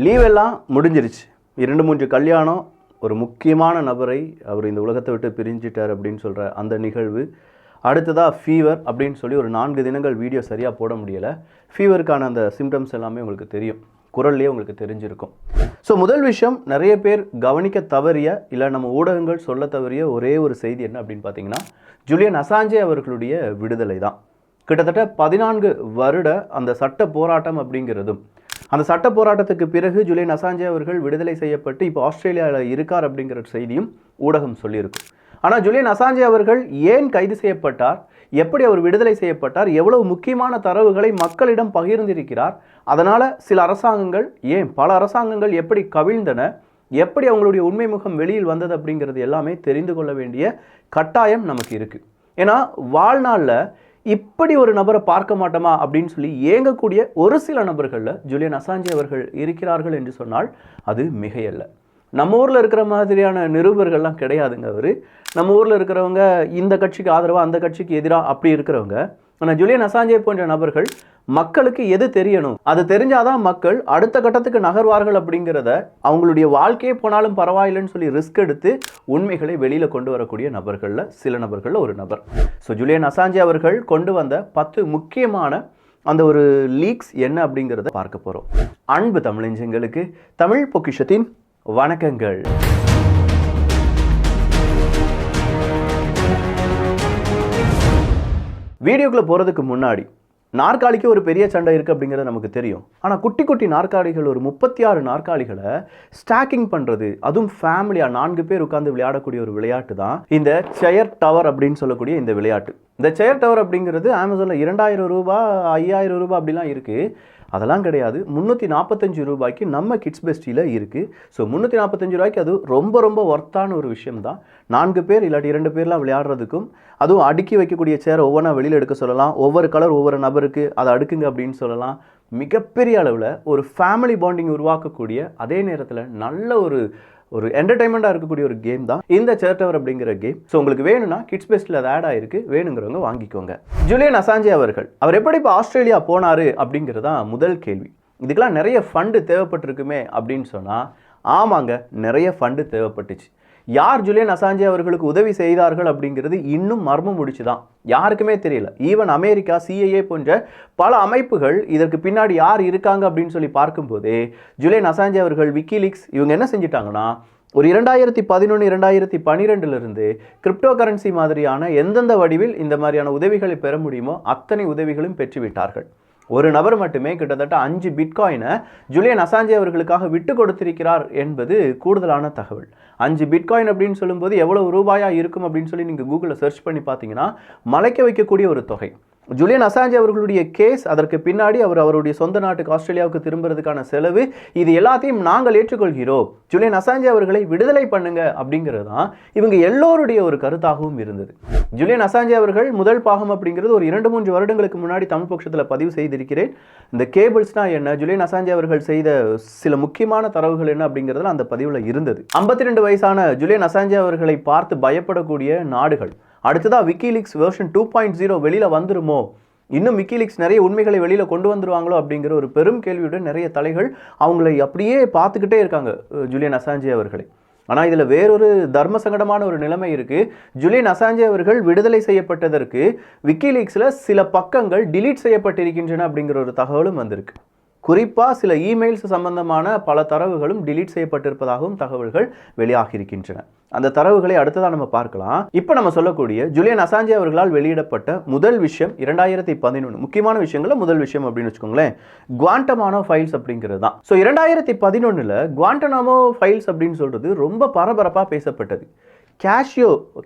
Leave எல்லாம் முடிஞ்சிருச்சு. 2-3 கல்யாணம், ஒரு முக்கியமான நபரை அவர் இந்த உலகத்தை விட்டு பிரிஞ்சிட்டார் அப்படின்னு சொல்கிற அந்த நிகழ்வு. அடுத்ததாக ஃபீவர் அப்படின்னு சொல்லி ஒரு 4 தினங்கள் வீடியோ சரியாக போட முடியலை. ஃபீவருக்கான அந்த சிம்டம்ஸ் எல்லாமே உங்களுக்கு தெரியும், குரல்லையே உங்களுக்கு தெரிஞ்சிருக்கும். ஸோ முதல் விஷயம், நிறைய பேர் கவனிக்க தவறிய இல்லை நம்ம ஊடகங்கள் சொல்ல தவறிய ஒரே ஒரு செய்தி என்ன அப்படின்னு பார்த்தீங்கன்னா, ஜூலியன் அசாஞ்சே அவர்களுடைய விடுதலை தான். கிட்டத்தட்ட 14 வருட அந்த சட்ட போராட்டம் அப்படிங்கிறதும், அந்த சட்ட போராட்டத்துக்கு பிறகு ஜூலியன் அசாஞ்சே அவர்கள் விடுதலை செய்யப்பட்டு இப்போ ஆஸ்திரேலியாவில் இருக்கார் அப்படிங்கிற செய்தியும் ஊடகம் சொல்லியிருக்கும். ஆனால் ஜூலியன் அசாஞ்சே அவர்கள் ஏன் கைது செய்யப்பட்டார், எப்படி அவர் விடுதலை செய்யப்பட்டார், எவ்வளவு முக்கியமான தரவுகளை மக்களிடம் பகிர்ந்திருக்கிறார், அதனால் சில அரசாங்கங்கள், ஏன் பல அரசாங்கங்கள் எப்படி கவிழ்ந்தன, எப்படி அவங்களுடைய உண்மை முகம் வெளியில் வந்தது அப்படிங்கிறது எல்லாமே தெரிந்து கொள்ள வேண்டிய கட்டாயம் நமக்கு இருக்குது. ஏன்னா வாழ்நாளில் இப்படி ஒரு நபரை பார்க்க மாட்டோமா அப்படின்னு சொல்லி ஏங்கக்கூடிய ஒரு சில நபர்களில் ஜூலியன் அசாஞ்சே அவர்கள் இருக்கிறார்கள் என்று சொன்னால் அது மிகையல்ல. நம்ம ஊரில் இருக்கிற மாதிரியான நிருபர்கள்லாம் கிடையாதுங்க அவர். நம்ம ஊரில் இருக்கிறவங்க இந்த கட்சிக்கு ஆதரவாக அந்த கட்சிக்கு எதிராக அப்படி இருக்கிறவங்க. ஆனால் ஜூலியன் அசாஞ்சே போன்ற நபர்கள் மக்களுக்கு எது தெரியணும், அது தெரிஞ்சாதான் மக்கள் அடுத்த கட்டத்துக்கு நகர்வார்கள் அப்படிங்கிறத, அவங்களுடைய வாழ்க்கையே போனாலும் பரவாயில்லைன்னு சொல்லி ரிஸ்க் எடுத்து உண்மைகளை வெளியில் கொண்டு வரக்கூடிய நபர்களில் சில நபர்களில் ஒரு நபர். ஸோ ஜூலியன் அசாஞ்சே அவர்கள் கொண்டு வந்த 10 முக்கியமான அந்த ஒரு லீக்ஸ் என்ன அப்படிங்கிறத பார்க்க போகிறோம். அன்பு தமிழஞ்சங்களுக்கு தமிழ் பொக்கிஷத்தின் வணக்கங்கள். வீடியோக்குள்ளே போகிறதுக்கு முன்னாடி, நாற்காலிக்கு ஒரு பெரிய சண்டை இருக்குது அப்படிங்கிறது நமக்கு தெரியும். ஆனால் குட்டி குட்டி நாற்காலிகள், ஒரு 36 நாற்காலிகளை ஸ்டாக்கிங் பண்ணுறது, அதுவும் ஃபேமிலியாக 4 பேர் உட்காந்து விளையாடக்கூடிய ஒரு விளையாட்டு தான் இந்த சேர் டவர் அப்படின்னு சொல்லக்கூடிய இந்த விளையாட்டு. இந்த சேர் டவர் அப்படிங்கிறது அமேசானில் 2000 ரூபா 5000 ரூபா அப்படிலாம் இருக்குது. அதெல்லாம் கிடையாது, 345 ரூபாய்க்கு நம்ம கிட்ஸ் பெஸ்டியில் இருக்குது. ஸோ 345 ரூபாய்க்கு அது ரொம்ப ரொம்ப ஒர்த்தான ஒரு விஷயம் தான். 4 பேர் இல்லாட்டி 2 பேர்லாம் விளையாடுறதுக்கும், அதுவும் அடுக்கி வைக்கக்கூடிய சேரை ஒவ்வொன்றா வெளியில் எடுக்க சொல்லலாம், ஒவ்வொரு கலர் ஒவ்வொரு நபருக்கு அதை அடுக்குங்க அப்படின்னு சொல்லலாம். மிகப்பெரிய அளவில் ஒரு ஃபேமிலி பாண்டிங் உருவாக்கக்கூடிய, அதே நேரத்தில் நல்ல ஒரு என்டர்டைன்மெண்ட்டாக இருக்கக்கூடிய ஒரு கேம் தான் இந்த சேர் டவர் அப்படிங்கிற கேம். ஸோ உங்களுக்கு வேணும்னா கிட்ஸ் பெஸ்ட்டில் அது ஆட் ஆகிருக்கு, வேணுங்கிறவங்க வாங்கிக்கோங்க. ஜூலியன் அசாஞ்சே அவர் எப்படி இப்போ ஆஸ்திரேலியா போனார் அப்படிங்கிறது தான் முதல் கேள்வி. இதுக்கெல்லாம் நிறைய ஃபண்டு தேவைப்பட்டிருக்குமே அப்படின்னு சொன்னால், ஆமாங்க, நிறைய ஃபண்டு தேவைப்பட்டுச்சு. யார் ஜூலியன் அசாஞ்சே அவர்களுக்கு உதவி செய்தார்கள் அப்படிங்கிறது இன்னும் மர்மம் முடிச்சு தான், யாருக்குமே தெரியல. ஈவன் அமெரிக்கா, CIA போன்ற பல அமைப்புகள் இதற்கு பின்னாடி யார் இருக்காங்க அப்படின்னு சொல்லி பார்க்கும்போதே, ஜூலியன் அசாஞ்சே அவர்கள், விக்கிலீக்ஸ், இவங்க என்ன செஞ்சிட்டாங்கன்னா, ஒரு 2011 2012 கிரிப்டோ கரன்சி மாதிரியான எந்தெந்த வடிவில் இந்த மாதிரியான உதவிகளை பெற முடியுமோ அத்தனை உதவிகளும் பெற்றுவிட்டார்கள். ஒரு நபர் மட்டுமே கிட்டத்தட்ட 5 பிட்காயினை ஜூலியன் அசாஞ்சே அவர்களுக்காக விட்டு கொடுத்திருக்கிறார் என்பது கூடுதலான தகவல். 5 பிட்காயின் அப்படின்னு சொல்லும்போது எவ்வளவு ரூபாயா இருக்கும் அப்படின்னு சொல்லி நீங்கள் கூகுளில் சர்ச் பண்ணி பார்த்தீங்கன்னா மலைக்க வைக்கக்கூடிய ஒரு தொகை. ஜூலியன் அசாஞ்சே அவர்களுடைய கேஸ், அதற்கு பின்னாடி அவருடைய சொந்த நாட்டுக்கு ஆஸ்திரேலியாவுக்கு திரும்புறதுக்கான செலவு, இது எல்லாத்தையும் நாங்கள் ஏற்றுக்கொள்கிறோம், ஜூலியன் அசாஞ்சே அவர்களை விடுதலை பண்ணுங்க அப்படிங்கிறது தான் இவங்க எல்லோருடைய ஒரு கருத்தாகவும் இருந்தது. ஜூலியன் அசாஞ்சே அவர்கள் முதல் பாகம் அப்படிங்கிறது ஒரு 2-3 வருடங்களுக்கு முன்னாடி தமிழ் பட்சத்தில் பதிவு செய்திருக்கிறேன். இந்த கேபிள்ஸ்னா என்ன, ஜூலியன் அசாஞ்சே அவர்கள் செய்த சில முக்கியமான தரவுகள் என்ன அப்படிங்கிறதுல அந்த பதிவில் இருந்தது. 52 வயசான ஜூலியன் அசாஞ்சே அவர்களை பார்த்து பயப்படக்கூடிய நாடுகள். அடுத்ததாக விக்கிலீக்ஸ் வெர்ஷன் 2.0 வெளியில் வந்துருமோ, இன்னும் விக்கிலீக்ஸ் நிறைய உண்மைகளை வெளியில் கொண்டு வந்துருவாங்களோ அப்படிங்கிற ஒரு பெரும் கேள்வியுடன் நிறைய தலைகள் அவங்களை அப்படியே பார்த்துக்கிட்டே இருக்காங்க ஜூலியன் அசாஞ்சே அவர்களை. ஆனால் இதில் வேறொரு தர்ம சங்கடமான ஒரு நிலைமை இருக்குது. ஜூலியன் அசாஞ்சே அவர்கள் விடுதலை செய்யப்பட்டதற்கு விக்கிலீக்ஸில் சில பக்கங்கள் டிலீட் செய்யப்பட்டிருக்கின்றன அப்படிங்கிற ஒரு தகவலும் வந்திருக்கு. குறிப்பாக சில இமெயில்ஸ் சம்பந்தமான பல தரவுகளும் டிலீட் செய்யப்பட்டிருப்பதாகவும் தகவல்கள் வெளியாகி இருக்கின்றன. அந்த தரவுகளை அடுத்ததாக நம்ம பார்க்கலாம். இப்போ நம்ம சொல்லக்கூடிய ஜூலியன் அசாஞ்சே அவர்களால் வெளியிடப்பட்ட முதல் விஷயம் 2011 முக்கியமான விஷயங்களில் முதல் விஷயம் அப்படின்னு வச்சுக்கோங்களேன், குவாண்டனாமோ ஃபைல்ஸ் அப்படிங்கிறது தான். ஸோ 2011 குவாண்டனாமோ ஃபைல்ஸ் அப்படின்னு சொல்கிறது ரொம்ப பரபரப்பாக பேசப்பட்டது.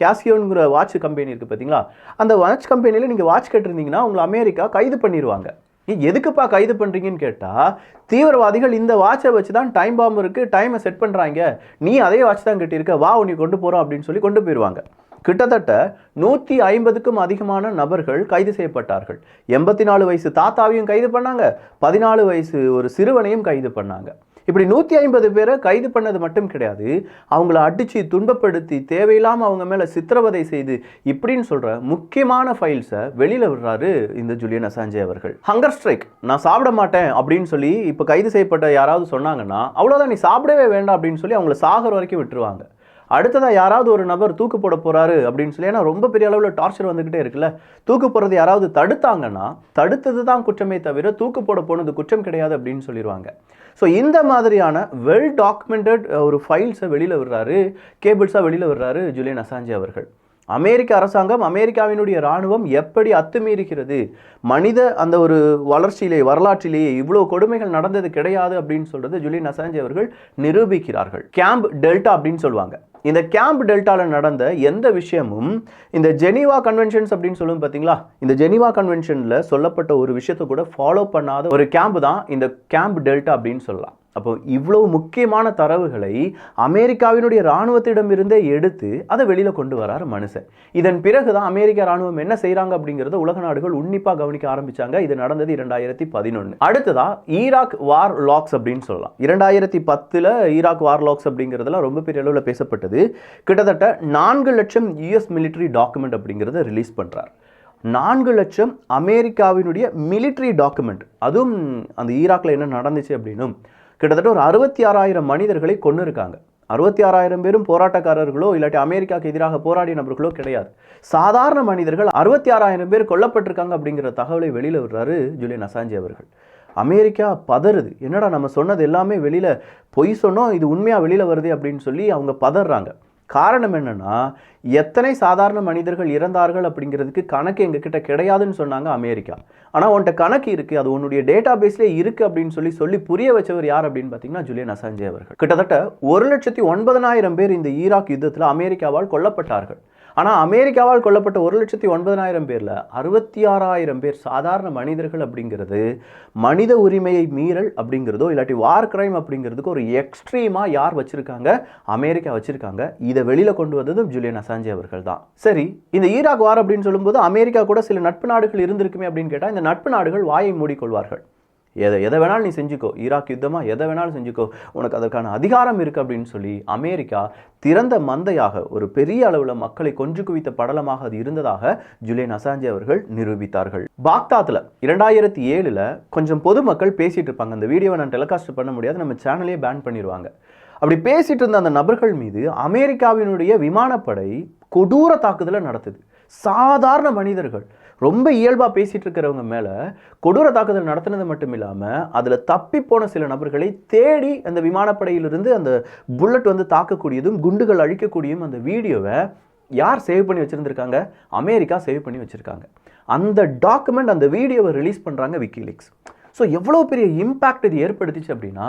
கேசியோங்கிற வாட்ச் கம்பெனி இருக்குது பார்த்தீங்களா, அந்த வாட்ச் கம்பெனியில் நீங்கள் வாட்ச் கேட்டிருந்தீங்கன்னா உங்களை அமெரிக்கா கைது பண்ணிடுவாங்க. எதுக்குப்பா கைது பண்ணுறீங்கன்னு கேட்டால், தீவிரவாதிகள் இந்த வாட்சை வச்சு தான் டைம் பாம்பு இருக்குது, டைமை செட் பண்ணுறாங்க, நீ அதே வாட்ச் தான் கட்டியிருக்க, வா உன்னை கொண்டு போகிறோம் அப்படின்னு சொல்லி கொண்டு போயிடுவாங்க. கிட்டத்தட்ட 150க்கும் அதிகமான நபர்கள் கைது செய்யப்பட்டார்கள். 84 வயசு தாத்தாவையும் கைது பண்ணாங்க, 14 வயசு ஒரு சிறுவனையும் கைது பண்ணாங்க. இப்படி 150 பேரை கைது பண்ணது மட்டும் கிடையாது, அவங்கள அடிச்சு துன்பப்படுத்தி தேவையில்லாமல் அவங்க மேலே சித்திரவதை செய்து இப்படின்னு சொல்கிற முக்கியமான ஃபைல்ஸை வெளியில் விடுறாரு இந்த ஜூலியன் அசாஞ்சே அவர்கள். ஹங்கர் ஸ்ட்ரைக், நான் சாப்பிட மாட்டேன் அப்படின்னு சொல்லி இப்போ கைது செய்யப்பட்ட யாராவது சொன்னாங்கன்னா அவ்வளோதான், நீ சாப்பிடவே வேண்டாம் அப்படின்னு சொல்லி அவங்கள சாகர வரைக்கும் விட்டுருவாங்க. அடுத்ததாக யாராவது ஒரு நபர் தூக்கு போட போகிறாரு அப்படின்னு சொல்லி, ஏன்னா ரொம்ப பெரிய அளவில் டார்ச்சர் வந்துக்கிட்டே இருக்குல்ல, தூக்கு போடுறது யாராவது தடுத்தாங்கன்னா தடுத்தது தான் குற்றமே தவிர தூக்கு போட போனது குற்றம் கிடையாது அப்படின்னு சொல்லிடுவாங்க. ஸோ இந்த மாதிரியான வெல் டாக்குமெண்டட் ஒரு ஃபைல்ஸை வெளியில் விடுறாரு, கேபிள்ஸாக வெளியில் விடுறாரு ஜூலியன் அசாஞ்சே அவர்கள். அமெரிக்க அரசாங்கம், அமெரிக்காவினுடைய இராணுவம் எப்படி அத்துமீறுகிறது, மனித அந்த ஒரு வளர்ச்சியிலே வரலாற்றிலேயே இவ்வளோ கொடுமைகள் நடந்தது கிடையாது அப்படின்னு சொல்றது ஜூலியன் அசாஞ்சே அவர்கள் நிரூபிக்கிறார்கள். கேம்ப் டெல்டா அப்படின்னு சொல்லுவாங்க. இந்த கேம்ப் டெல்டாவில் நடந்த எந்த விஷயமும் இந்த ஜெனீவா கன்வென்ஷன்ஸ் அப்படின்னு சொல்லுவோம் பார்த்தீங்களா, இந்த ஜெனீவா கன்வென்ஷனில் சொல்லப்பட்ட ஒரு விஷயத்தை கூட ஃபாலோ பண்ணாத ஒரு கேம்ப் தான் இந்த கேம்ப் டெல்டா அப்படின்னு சொல்லலாம். அப்போ இவ்வளவு முக்கியமான தரவுகளை அமெரிக்காவினுடைய இராணுவத்திடமிருந்தே எடுத்து அதை வெளியில் கொண்டு வராரு மனுஷன். இதன் பிறகு தான் அமெரிக்க இராணுவம் என்ன செய்கிறாங்க அப்படிங்கிறத உலக நாடுகள் உன்னிப்பாக கவனிக்க ஆரம்பிச்சாங்க. இது நடந்தது 2011. அடுத்ததா ஈராக் வார் லாக்ஸ் அப்படின்னு சொல்லலாம். 2010 ஈராக் வார் லாக்ஸ் அப்படிங்கிறதுல ரொம்ப பெரிய அளவில் பேசப்பட்டது. கிட்டத்தட்ட 4 லட்சம் யூஎஸ் மிலிட்டரி டாக்குமெண்ட் அப்படிங்கிறத ரிலீஸ் பண்ணுறார். 4 லட்சம் அமெரிக்காவினுடைய மிலிட்ரி டாக்குமெண்ட், அதுவும் அந்த ஈராக்கில் என்ன நடந்துச்சு அப்படின்னும் கிட்டத்தட்ட ஒரு 66,000 மனிதர்களை கொண்டு இருக்காங்க. 66,000 பேரும் போராட்டக்காரர்களோ இல்லாட்டி அமெரிக்காவுக்கு எதிராக போராடிய நபர்களோ கிடையாது. சாதாரண மனிதர்கள் 66,000 பேர் கொல்லப்பட்டிருக்காங்க அப்படிங்கிற தகவலை வெளியில் விடுறாரு ஜூலியன் அசாஞ்சே அவர்கள். அமெரிக்கா பதறுது, என்னடா நம்ம சொன்னது எல்லாமே வெளியில் பொய் சொன்னோம், இது உண்மையாக வெளியில் வருது அப்படின்னு சொல்லி அவங்க பதறாங்க. காரணம் என்னன்னா, எத்தனை சாதாரண மனிதர்கள் இறந்தார்கள் அப்படிங்கிறதுக்கு கணக்கு எங்ககிட்ட கிடையாதுன்னு சொன்னாங்க அமெரிக்கா. ஆனால் உன்கிட்ட கணக்கு இருக்குது, அது உன்னுடைய டேட்டா பேஸ்லேயே இருக்குது அப்படின்னு சொல்லி புரிய வச்சவர் யார் அப்படின்னு பார்த்தீங்கன்னா ஜூலியன் அசாஞ்சே அவர்கள். கிட்டத்தட்ட 1,09,000 பேர் இந்த ஈராக் யுத்தத்தில் அமெரிக்காவால் கொல்லப்பட்டார்கள். ஆனால் அமெரிக்காவால் கொல்லப்பட்ட 1,09,000 பேரில் 66,000 பேர் சாதாரண மனிதர்கள் அப்படிங்கிறது மனித உரிமையை மீறல் அப்படிங்கிறதோ இல்லாட்டி வார் கிரைம் அப்படிங்கிறதுக்கு ஒரு எக்ஸ்ட்ரீமாக யார் வச்சுருக்காங்க, அமெரிக்கா வச்சுருக்காங்க. இதை வெளியில் கொண்டு வந்ததும் ஜூலியன் அசாஞ்சே அவர்கள் தான். சரி, இந்த ஈராக் வார் அப்படின்னு சொல்லும்போது அமெரிக்கா கூட சில நட்பு நாடுகள் இருந்திருக்குமே அப்படின்னு கேட்டால் இந்த நட்பு நாடுகள் வாயை மூடிக்கொள்வார்கள். எதை வேணாலும் நீ செஞ்சுக்கோ, ஈராக் யுத்தமாக எதை வேணாலும் செஞ்சுக்கோ, உனக்கு அதற்கான அதிகாரம் இருக்குது அப்படின்னு சொல்லி அமெரிக்கா திறந்த மந்தையாக ஒரு பெரிய அளவில் மக்களை கொன்று குவித்த படலமாக அது இருந்ததாக ஜூலியன் அசாஞ்சே அவர்கள் நிரூபித்தார்கள். பாக்தாத்தில் 2007 கொஞ்சம் பொதுமக்கள் பேசிட்டு இருப்பாங்க. அந்த வீடியோவை நான் டெலிகாஸ்ட் பண்ண முடியாது, நம்ம சேனலே பேன் பண்ணிடுவாங்க. அப்படி பேசிட்டு இருந்த அந்த நபர்கள் மீது அமெரிக்காவினுடைய விமானப்படை கொடூர தாக்குதலை நடத்துது. சாதாரண மனிதர்கள் ரொம்ப இயல்பாக பேசிகிட்டு இருக்கிறவங்க மேலே கொடூர தாக்குதல் நடத்தினது மட்டும் இல்லாமல் அதில் தப்பி போன சில நபர்களை தேடி அந்த விமானப்படையிலிருந்து அந்த புல்லட் வந்து தாக்கக்கூடியதும் குண்டுகள் அழிக்கக்கூடியதும் அந்த வீடியோவை யார் சேவ் பண்ணி வச்சுருந்துருக்காங்க, அமெரிக்கா சேவ் பண்ணி வச்சுருக்காங்க. அந்த டாக்குமெண்ட், அந்த வீடியோவை ரிலீஸ் பண்ணுறாங்க விக்கிலீக்ஸ். ஸோ எவ்வளோ பெரிய இம்பேக்ட் இது ஏற்படுத்திச்சு அப்படின்னா,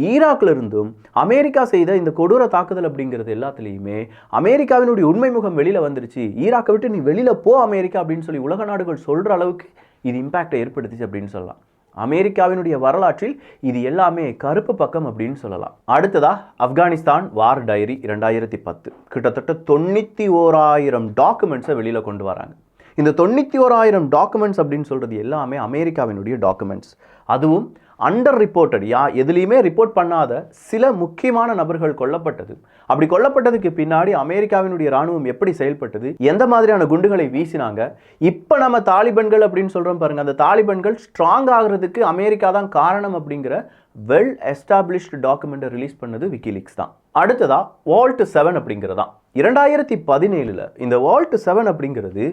ஈராக்ல இருந்தும் அமெரிக்கா செய்த இந்த கொடூர தாக்குதல் அப்படிங்கிறது எல்லாத்துலேயுமே அமெரிக்காவினுடைய உண்மை முகம் வெளியில் வந்துருச்சு. ஈராக்கை விட்டு நீ வெளியில் போ அமெரிக்கா அப்படின்னு சொல்லி உலக நாடுகள் சொல்கிற அளவுக்கு இது இம்பேக்டை ஏற்படுத்திச்சு அப்படின்னு சொல்லலாம். அமெரிக்காவினுடைய வரலாற்றில் இது எல்லாமே கருப்பு பக்கம் அப்படின்னு சொல்லலாம். அடுத்ததா ஆப்கானிஸ்தான் வார் டைரி 2010. கிட்டத்தட்ட 91,000 டாக்குமெண்ட்ஸை வெளியில் கொண்டு வராங்க. இந்த 91,000 டாக்குமெண்ட்ஸ் அப்படின்னு சொல்கிறது எல்லாமே அமெரிக்காவினுடைய டாக்குமெண்ட்ஸ். அதுவும் அண்டர் ரிப்போர்ட்டட், எதுலேயுமே ரிப்போர்ட் பண்ணாத சில முக்கியமான நபர்கள் கொல்லப்பட்டது. அப்படி கொல்லப்பட்டதுக்கு பின்னாடி அமெரிக்காவினுடைய இராணுவம் எப்படி செயல்பட்டது, எந்த மாதிரியான குண்டுகளை வீசினாங்க. இப்போ நம்ம தாலிபன்கள் அப்படின்னு சொல்கிறோம் பாருங்க, அந்த தாலிபன்கள் ஸ்ட்ராங் ஆகிறதுக்கு அமெரிக்கா தான் காரணம் அப்படிங்கிற வெல் எஸ்டாப்ளிஷ்டு டாக்குமெண்ட்டை ரிலீஸ் பண்ணது விக்கிலீக்ஸ் தான். அடுத்ததா வால்ட் 7 அப்படிங்கிறதான். 2017 இந்த வால்ட் 7 அப்படிங்கிறது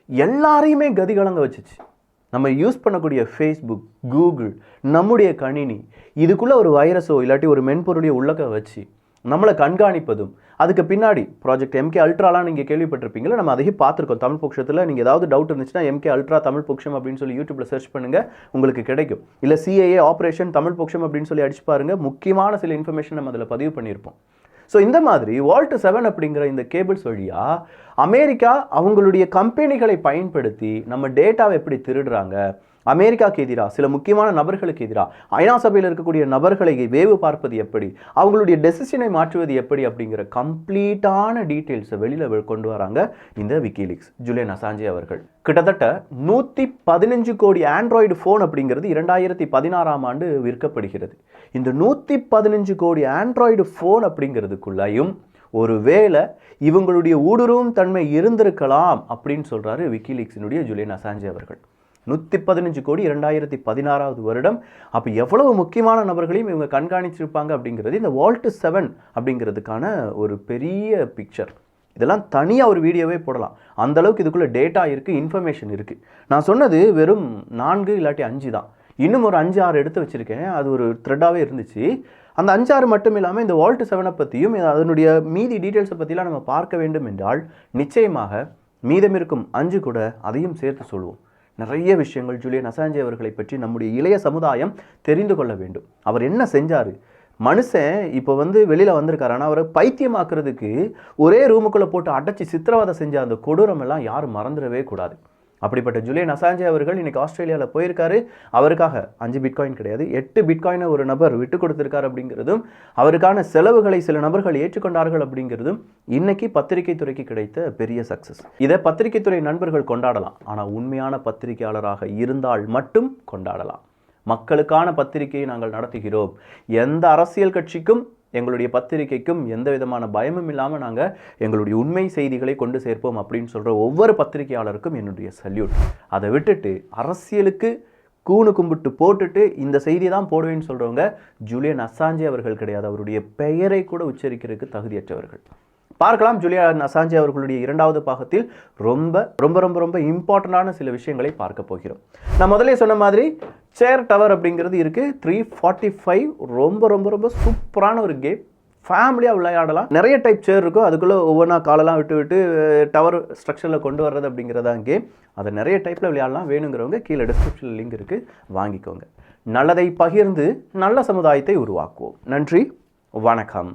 எல்லாரையுமே கதிகலங்க வச்சுச்சு. நம்ம யூஸ் பண்ணக்கூடிய ஃபேஸ்புக், கூகுள், நம்முடைய கணினி, இதுக்குள்ளே ஒரு வைரஸோ இல்லாட்டி ஒரு மென்பொருளைய உள்ளக்க வச்சு நம்மளை கண்காணிப்பதும், அதுக்கு பின்னாடி ப்ராஜெக்ட் MK அல்ட்ராலாம் நீங்கள் கேள்விப்பட்டிருப்பீங்களா, நம்ம அதையும் பார்த்துருக்கோம் தமிழ் பொக்ஷத்தில். நீங்கள் ஏதாவது டவுட் இருந்துச்சுன்னா MK அல்ட்ரா தமிழ் பொக்ஷம் அப்படின்னு சொல்லி யூடியூப்பில் சர்ச் பண்ணுங்கள், உங்களுக்கு கிடைக்கும். இல்லை CIA ஆப்ரேஷன் தமிழ் பொக்ஷம் அப்படின்னு சொல்லி அடிச்சு பாருங்கள், முக்கியமான சில இன்ஃபர்மேஷன் நம்ம அதில் பதிவு பண்ணியிருப்போம். ஸோ இந்த மாதிரி வால்ட் 7 அப்படிங்கிற இந்த கேபிள்ஸ் வழியாக அமெரிக்கா அவங்களுடைய கம்பெனிகளை பயன்படுத்தி நம்ம டேட்டாவை எப்படி திருடுறாங்க, அமெரிக்காவுக்கு எதிராக சில முக்கியமான நபர்களுக்கு எதிராக ஐநா சபையில் இருக்கக்கூடிய நபர்களை வேவு பார்ப்பது எப்படி, அவங்களுடைய டெசிஷனை மாற்றுவது எப்படி அப்படிங்கிற கம்ப்ளீட்டான டீட்டெயில்ஸை வெளியில் கொண்டு வராங்க இந்த விக்கிலீக்ஸ். ஜூலியன் அசாஞ்சே அவர்கள் கிட்டத்தட்ட 115 கோடி ஆண்ட்ராய்டு ஃபோன் அப்படிங்கிறது 2016ஆம் ஆண்டு விற்கப்படுகிறது. இந்த 115 கோடி ஆண்ட்ராய்டு ஃபோன் அப்படிங்கிறதுக்குள்ளையும் ஒருவேளை இவங்களுடைய ஊடுருவும் தன்மை இருந்திருக்கலாம் அப்படின்னு சொல்றாரு விக்கிலீக்ஸினுடைய ஜூலியன் அசாஞ்சே அவர்கள். 115 கோடி 2016ஆவது வருடம். அப்போ எவ்வளவு முக்கியமான நபர்களையும் இவங்க கண்காணிச்சிருப்பாங்க அப்படிங்கிறது இந்த வால்ட் 7 அப்படிங்கிறதுக்கான ஒரு பெரிய பிக்சர். இதெல்லாம் தனியாக ஒரு வீடியோவே போடலாம். அந்த அளவுக்கு இதுக்குள்ளே டேட்டா இருக்குது, இன்ஃபர்மேஷன் இருக்குது. நான் சொன்னது வெறும் 4 இல்லாட்டி 5 தான். இன்னும் ஒரு 5-6 எடுத்து வச்சுருக்கேன். அது ஒரு த்ரெட்டாகவே இருந்துச்சு. அந்த 5-6 மட்டும் இல்லாமல் இந்த வால்ட் 7 பற்றியும் அதனுடைய மீதி டீட்டெயில்ஸை பற்றிலாம் நம்ம பார்க்க வேண்டும் என்றால் நிச்சயமாக மீதம் இருக்கும் 5 கூட அதையும் சேர்த்து சொல்லுவோம். நிறைய விஷயங்கள் ஜூலியன் அசாஞ்சே அவர்களை பற்றி நம்முடைய இளைய சமுதாயம் தெரிந்து கொள்ள வேண்டும். அவர் என்ன செஞ்சார்? மனுஷன் இப்போ வெளியில் வந்திருக்காரு. ஆனால் அவரை பைத்தியமாக்குறதுக்கு ஒரே ரூமுக்குள்ளே போட்டு அடைச்சி சித்திரவதை செஞ்ச அந்த கொடூரம் எல்லாம் யாரும் மறந்துடவே கூடாது. அப்படிப்பட்ட ஜூலியன் அசாஞ்சே அவர்கள் இன்னைக்கு ஆஸ்திரேலியாவில் போயிருக்காரு. அவருக்காக 5 பிட்காயின் கிடையாது 8 பிட்காயினை ஒரு நபர் விட்டு கொடுத்திருக்காரு அப்படிங்கிறதும், அவருக்கான செலவுகளை சில நபர்கள் ஏற்றுக்கொண்டார்கள் அப்படிங்கிறதும் இன்னைக்கு பத்திரிகை துறைக்கு கிடைத்த பெரிய சக்சஸ். இதை பத்திரிகை துறை நண்பர்கள் கொண்டாடலாம். ஆனால் உண்மையான பத்திரிகையாளராக இருந்தால் மட்டும் கொண்டாடலாம். மக்களுக்கான பத்திரிகையை நாங்கள் நடத்துகிறோம். எந்த அரசியல் கட்சிக்கும் எங்களுடைய பத்திரிகைக்கும் எந்த விதமான பயமும் இல்லாமல் நாங்கள் எங்களுடைய உண்மை செய்திகளை கொண்டு சேர்ப்போம் அப்படின்னு சொல்கிற ஒவ்வொரு பத்திரிகையாளருக்கும் என்னுடைய சல்யூட். அதை விட்டுட்டு அரசியலுக்கு கூணு கும்பிட்டு போட்டுட்டு இந்த செய்தி தான் போடுவேன்னு சொல்கிறவங்க ஜூலியன் அசாஞ்சே அவர்கள் கிடையாது. அவருடைய பெயரை கூட உச்சரிக்கிறதுக்கு தகுதியற்றவர்கள். பார்க்கலாம் ஜூலியன் அசாஞ்சே அவர்களுடைய 2வது பாகத்தில் ரொம்ப ரொம்ப ரொம்ப ரொம்ப இம்பார்ட்டண்டான சில விஷயங்களை பார்க்க போகிறோம். நான் முதலே சொன்ன மாதிரி சேர் டவர் அப்படிங்கிறது இருக்குது. 345 ரொம்ப ரொம்ப ரொம்ப சூப்பரான ஒரு கேம். ஃபேமிலியாக விளையாடலாம். நிறைய டைப் சேர் இருக்கும். அதுக்குள்ளே ஒவ்வொன்றா காலெல்லாம் விட்டு விட்டு டவர் ஸ்ட்ரக்சரில் கொண்டு வர்றது அப்படிங்கிறதான் கேம். அதை நிறைய டைப்பில் விளையாடலாம். வேணுங்கிறவங்க கீழே டிஸ்கிரிப்ஷனில் லிங்க் இருக்குது, வாங்கிக்கோங்க. நல்லதை பகிர்ந்து நல்ல சமுதாயத்தை உருவாக்குவோம். நன்றி, வணக்கம்.